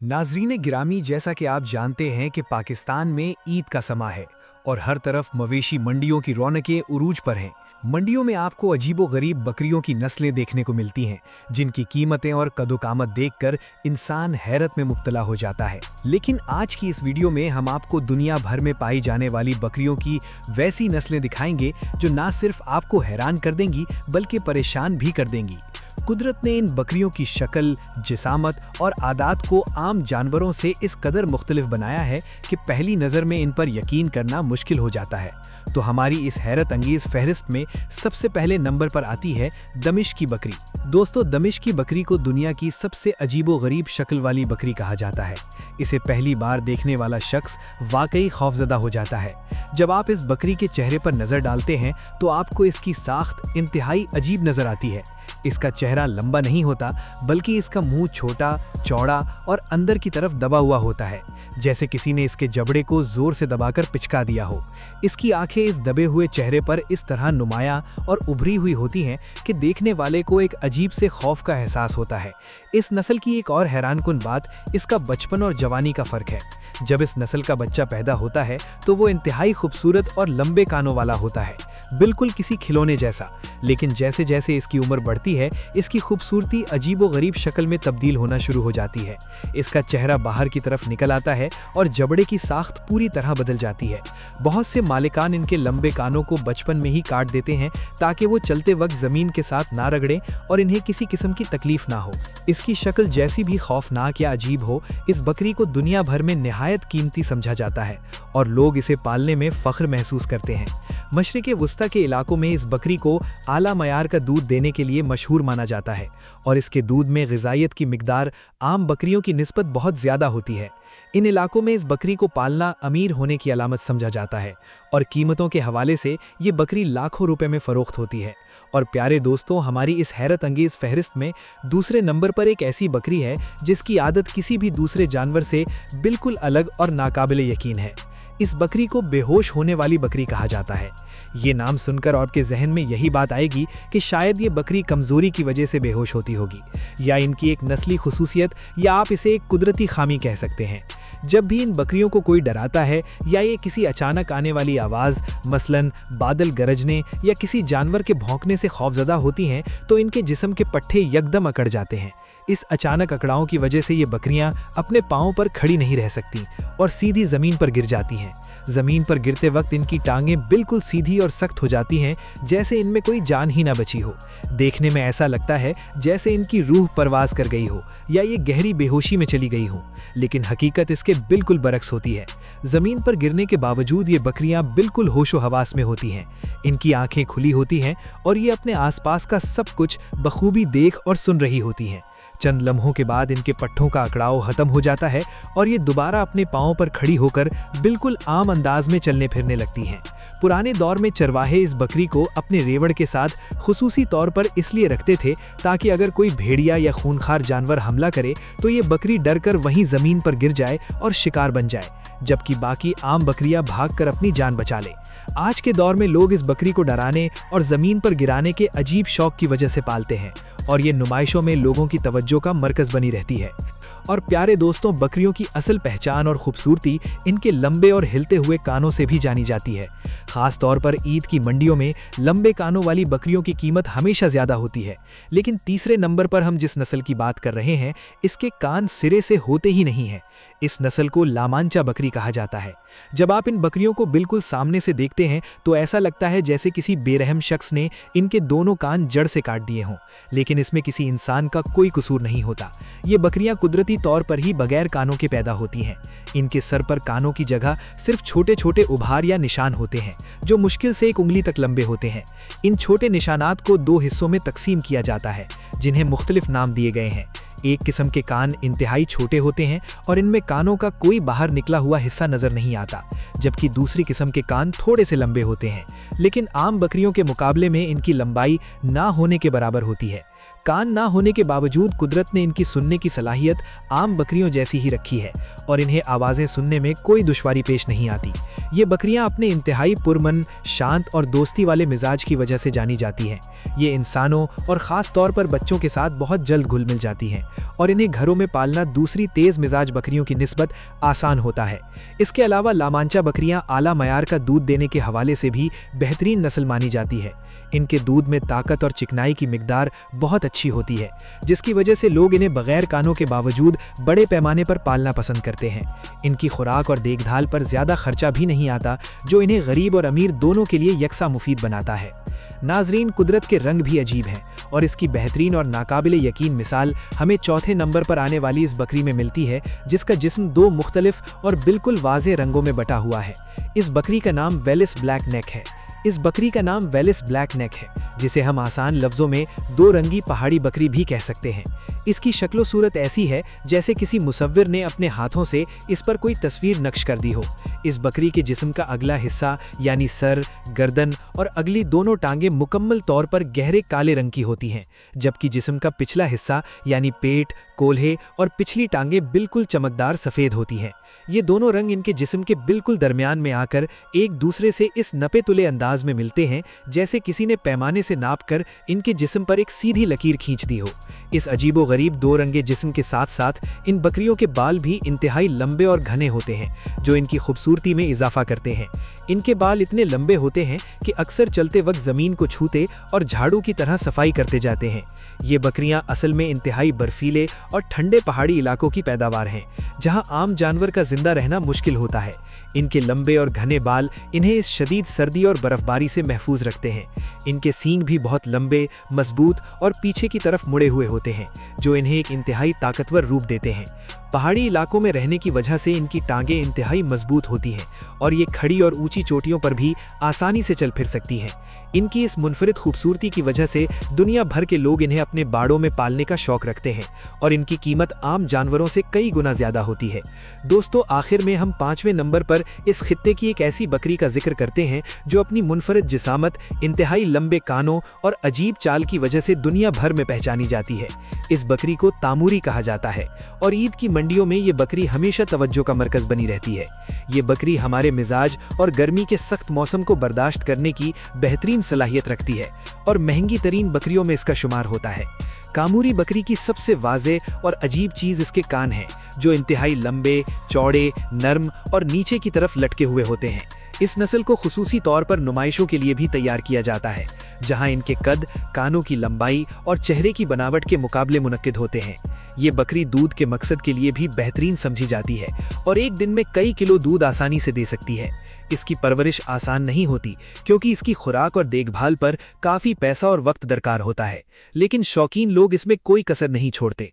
नाजरीन गिरामी, जैसा कि आप जानते हैं कि पाकिस्तान में ईद का समा है और हर तरफ मवेशी मंडियों की रौनकें उरूज पर हैं। मंडियों में आपको अजीबो-गरीब बकरियों की नस्लें देखने को मिलती हैं, जिनकी कीमतें और कदो-कामत देखकर इंसान हैरत में मुब्तला हो जाता है। लेकिन आज की इस वीडियो में हम आपको दुनिया भर में पाई जाने वाली बकरियों की वैसी नस्लें दिखाएंगे जो ना सिर्फ आपको हैरान कर देंगी बल्कि परेशान भी कर देंगी। कुदरत ने इन बकरियों की शक्ल, जिसामत और आदात को आम जानवरों से इस कदर मुख्तलिफ बनाया है कि पहली नज़र में इन पर यकीन करना मुश्किल हो जाता है। तो हमारी इस हैरत अंगेज फहरिस्त में सबसे पहले नंबर पर आती है दमिश्क की बकरी। दोस्तों, दमिश्क की बकरी को दुनिया की सबसे अजीबो गरीब शक्ल वाली बकरी कहा जाता है। इसे पहली बार देखने वाला शख्स वाकई खौफजदा हो जाता है। जब आप इस बकरी के चेहरे पर नजर डालते हैं तो आपको इसकी साख्त इंतहाई अजीब नजर आती है। इसका चेहरा लंबा नहीं होता, बल्कि इसका मुंह छोटा, चौड़ा और अंदर की तरफ दबा हुआ होता है, जैसे किसी ने इसके जबड़े को जोर से दबाकर पिचका दिया हो। इसकी आंखें इस दबे हुए चेहरे पर इस तरह नुमाया और उभरी हुई होती हैं कि देखने वाले को एक अजीब से खौफ का एहसास होता है। इस नस्ल की एक और हैरानकुन बात इसका बचपन और जवानी का फर्क है। जब इस नस्ल का बच्चा पैदा होता है तो वो इंतहाई खूबसूरत और लंबे कानों वाला होता है, बिल्कुल किसी खिलौने जैसा। लेकिन जैसे जैसे इसकी उम्र बढ़ती है, इसकी खूबसूरती अजीबो गरीब शक्ल में तब्दील होना शुरू हो जाती है। इसका चेहरा बाहर की तरफ निकल आता है और जबड़े की साख्त पूरी तरह बदल जाती है। बहुत से मालिकान इनके लंबे कानों को बचपन में ही काट देते हैं ताकि वो चलते वक्त जमीन के साथ ना रगड़े और इन्हें किसी किस्म की तकलीफ ना हो। इसकी शक्ल जैसी भी खौफनाक या अजीब हो, इस बकरी को दुनिया भर में निहायत कीमती समझा जाता है और लोग इसे पालने में फख्र महसूस करते हैं। मशरिक़े वुस्ता के इलाकों में इस बकरी को आला मयार का दूध देने के लिए मशहूर माना जाता है और इसके दूध में ग़िज़ाइयत की मिकदार आम बकरियों की निस्बत बहुत ज़्यादा होती है। इन इलाकों में इस बकरी को पालना अमीर होने की अलामत समझा जाता है और कीमतों के हवाले से ये बकरी लाखों रुपए में फ़रोख्त होती है। और प्यारे दोस्तों, हमारी इस हैरत अंगेज़ फहरिस्त में दूसरे नंबर पर एक ऐसी बकरी है जिसकी आदत किसी भी दूसरे जानवर से बिल्कुल अलग और नाकाबिले यकीन है। इस बकरी को बेहोश होने वाली बकरी कहा जाता है। ये नाम सुनकर आपके जहन में यही बात आएगी कि शायद ये बकरी कमजोरी की वजह से बेहोश होती होगी, या इनकी एक नस्ली खुसूसियत, या आप इसे एक कुदरती खामी कह सकते हैं। जब भी इन बकरियों को कोई डराता है या ये किसी अचानक आने वाली आवाज़, मसलन बादल गरजने या किसी जानवर के भौंकने से खौफजदा होती हैं, तो इनके जिस्म के पट्टे यकदम अकड़ जाते हैं। इस अचानक अकड़ाव की वजह से ये बकरियां अपने पाँव पर खड़ी नहीं रह सकती और सीधी ज़मीन पर गिर जाती हैं। ज़मीन पर गिरते वक्त इनकी टांगें बिल्कुल सीधी और सख्त हो जाती हैं, जैसे इनमें कोई जान ही ना बची हो। देखने में ऐसा लगता है जैसे इनकी रूह परवास कर गई हो या ये गहरी बेहोशी में चली गई हो, लेकिन हकीकत इसके बिल्कुल बरक्स होती है। ज़मीन पर गिरने के बावजूद ये बकरियां बिल्कुल होशो हवास में होती हैं। इनकी आंखें खुली होती हैं और ये अपने आसपास का सब कुछ बखूबी देख और सुन रही होती हैं। चंद लम्हों के बाद इनके पट्टों का अकड़ाव खत्म हो जाता है और ये दोबारा अपने पाँव पर खड़ी होकर बिल्कुल आम अंदाज में चलने फिरने लगती हैं। पुराने दौर में चरवाहे इस बकरी को अपने रेवड़ के साथ खुसूसी तौर पर इसलिए रखते थे ताकि अगर कोई भेड़िया या खूनखार जानवर हमला करे तो ये बकरी डरकर वहीं ज़मीन पर गिर जाए और शिकार बन जाए, जबकि बाकी आम बकरियां भागकर अपनी जान बचा ले। आज के दौर में लोग इस बकरी को डराने और ज़मीन पर गिराने के अजीब शौक की वजह से पालते हैं और ये नुमाइशों में लोगों की तवज्जो का मरकज़ बनी रहती है। और प्यारे दोस्तों, बकरियों की असल पहचान और खूबसूरती इनके लंबे और हिलते हुए कानों से भी जानी जाती है। खास तौर पर ईद की मंडियों में लंबे कानों वाली बकरियों की कीमत हमेशा ज़्यादा होती है। लेकिन तीसरे नंबर पर हम जिस नस्ल की बात कर रहे हैं, इसके कान सिरे से होते ही नहीं हैं। इस नस्ल को लामांचा बकरी कहा जाता है। जब आप इन बकरियों को बिल्कुल सामने से देखते हैं तो ऐसा लगता है जैसे किसी बेरहम शख्स ने इनके दोनों कान जड़ से काट दिए हों, लेकिन इसमें किसी इंसान का कोई कसूर नहीं होता। ये बकरियां कुदरती तौर पर ही बगैर कानों के पैदा होती हैं। इनके सर पर कानों की जगह सिर्फ छोटे छोटे उभार या निशान होते हैं जो मुश्किल से एक उंगली तक लंबे होते हैं। इन छोटे निशानात को दो हिस्सों में तकसीम किया जाता है, जिन्हें मुख्तलिफ नाम दिए गए हैं। एक किस्म के कान इंतहाई छोटे होते हैं और इनमें कानों का कोई बाहर निकला हुआ हिस्सा नजर नहीं आता, जबकि दूसरी किस्म के कान थोड़े से लंबे होते हैं, लेकिन आम बकरियों के मुकाबले में इनकी लंबाई ना होने के बराबर होती है। कान ना होने के बावजूद कुदरत ने इनकी सुनने की सलाहियत आम बकरियों जैसी ही रखी है और इन्हें आवाज़ें सुनने में कोई दुश्वारी पेश नहीं आती। ये बकरियां अपने इंतहाई पुरमन, शांत और दोस्ती वाले मिजाज की वजह से जानी जाती हैं। ये इंसानों और ख़ास तौर पर बच्चों के साथ बहुत जल्द घुल मिल जाती हैं और इन्हें घरों में पालना दूसरी तेज़ मिजाज बकरियों की निस्बत आसान होता है। इसके अलावा लामांचा बकरियां आला मयार का दूध देने के हवाले से भी बेहतरीन नस्ल मानी जाती है। इनके दूध में ताकत और चिकनाई की मिकदार बहुत अच्छी होती है, जिसकी वजह से लोग इन्हें बगैर कानों के बावजूद बड़े पैमाने पर पालना पसंद करते हैं। इनकी खुराक और देखभाल पर ज़्यादा खर्चा भी नहीं आता, जो इन्हें गरीब और अमीर दोनों के लिए यकसा मुफीद बनाता है। नाजरीन, कुदरत के रंग भी अजीब हैं और इसकी बेहतरीन और नाकाबिले यकीन मिसाल हमें चौथे नंबर पर आने वाली इस बकरी में मिलती है, जिसका जिस्म दो मुख्तलिफ और बिल्कुल वाज़ेह रंगों में बटा हुआ है। इस बकरी का नाम वेलिस ब्लैक नेक है, जिसे हम आसान लफ्ज़ों में दो रंगी पहाड़ी बकरी भी कह सकते हैं। इसकी शक्लो सूरत ऐसी है जैसे किसी मुसव्विर ने अपने हाथों से इस पर कोई तस्वीर नक्श कर दी हो। इस बकरी के जिस्म का अगला हिस्सा यानी सर, गर्दन और अगली दोनों टांगें मुकम्मल तौर पर गहरे काले रंग की होती हैं, जबकि जिस्म का पिछला हिस्सा यानी पेट, कोल्हे और पिछली टांगें बिल्कुल चमकदार सफ़ेद होती हैं। ये दोनों रंग इनके जिस्म के बिल्कुल दरमियान में आकर एक दूसरे से इस नपे तुले अंदाज में मिलते हैं, जैसे किसी ने पैमाने से नापकर इनके जिस्म पर एक सीधी लकीर खींच दी हो। इस अजीबो गरीब दो रंगे जिस्म के साथ साथ इन बकरियों के बाल भी इंतहाई लंबे और घने होते हैं, जो इनकी खूबसूरती में इजाफा करते हैं। इनके बाल इतने लंबे होते हैं कि अक्सर चलते वक्त ज़मीन को छूते और झाड़ू की तरह सफाई करते जाते हैं। ये बकरियां असल में इंतहाई बर्फीले और ठंडे पहाड़ी इलाकों की पैदावार हैं, जहां आम जानवर का जिंदा रहना मुश्किल होता है। इनके लंबे और घने बाल इन्हें इस शदीद सर्दी और बर्फबारी से महफूज रखते हैं। इनके सींग भी बहुत लंबे, मजबूत और पीछे की तरफ मुड़े हुए होते हैं, जो इन्हें एक इंतहाई ताकतवर रूप देते हैं। पहाड़ी इलाकों में रहने की वजह से इनकी टांगें इंतहाई मजबूत होती हैं और ये खड़ी और ऊंची चोटियों पर भी आसानी से चल फिर सकती हैं। इनकी इस मुनफरिद खूबसूरती की वजह से दुनिया भर के लोग इन्हें अपने बाड़ों में पालने का शौक रखते हैं और इनकी कीमत आम जानवरों से कई गुना ज़्यादा होती है। दोस्तों, आखिर में हम 5वें नंबर पर इस खित्ते की एक ऐसी बकरी का जिक्र करते हैं जो अपनी मुनफरिद जिसामत, इंतहाई लंबे कानों और अजीब चाल की वजह से दुनिया भर में पहचानी जाती है। इस बकरी को तामूरी कहा जाता है और ईद की मंडियों में ये बकरी हमेशा तवज्जो का मरकज़ बनी रहती है। ये बकरी हमारे मिजाज और गर्मी के सख्त मौसम को बर्दाश्त करने की बेहतरीन सलाहियत रखती है और महंगी तरीन बकरियों में इसका शुमार होता है। कामूरी बकरी की सबसे वाज़ेह और अजीब चीज़ इसके कान हैं, जो इंतहाई लंबे, चौड़े, नर्म और नीचे की तरफ लटके हुए होते हैं। इस नस्ल को खुसूसी तौर पर नुमाइशों के लिए भी तैयार किया जाता है, जहां इनके कद, कानों की लंबाई और चेहरे की बनावट के मुकाबले मुनक्किद होते हैं। ये बकरी दूध के मकसद के लिए भी बेहतरीन समझी जाती है और एक दिन में कई किलो दूध आसानी से दे सकती है। इसकी परवरिश आसान नहीं होती, क्योंकि इसकी खुराक और देखभाल पर काफ़ी पैसा और वक्त दरकार होता है, लेकिन शौकीन लोग इसमें कोई कसर नहीं छोड़ते।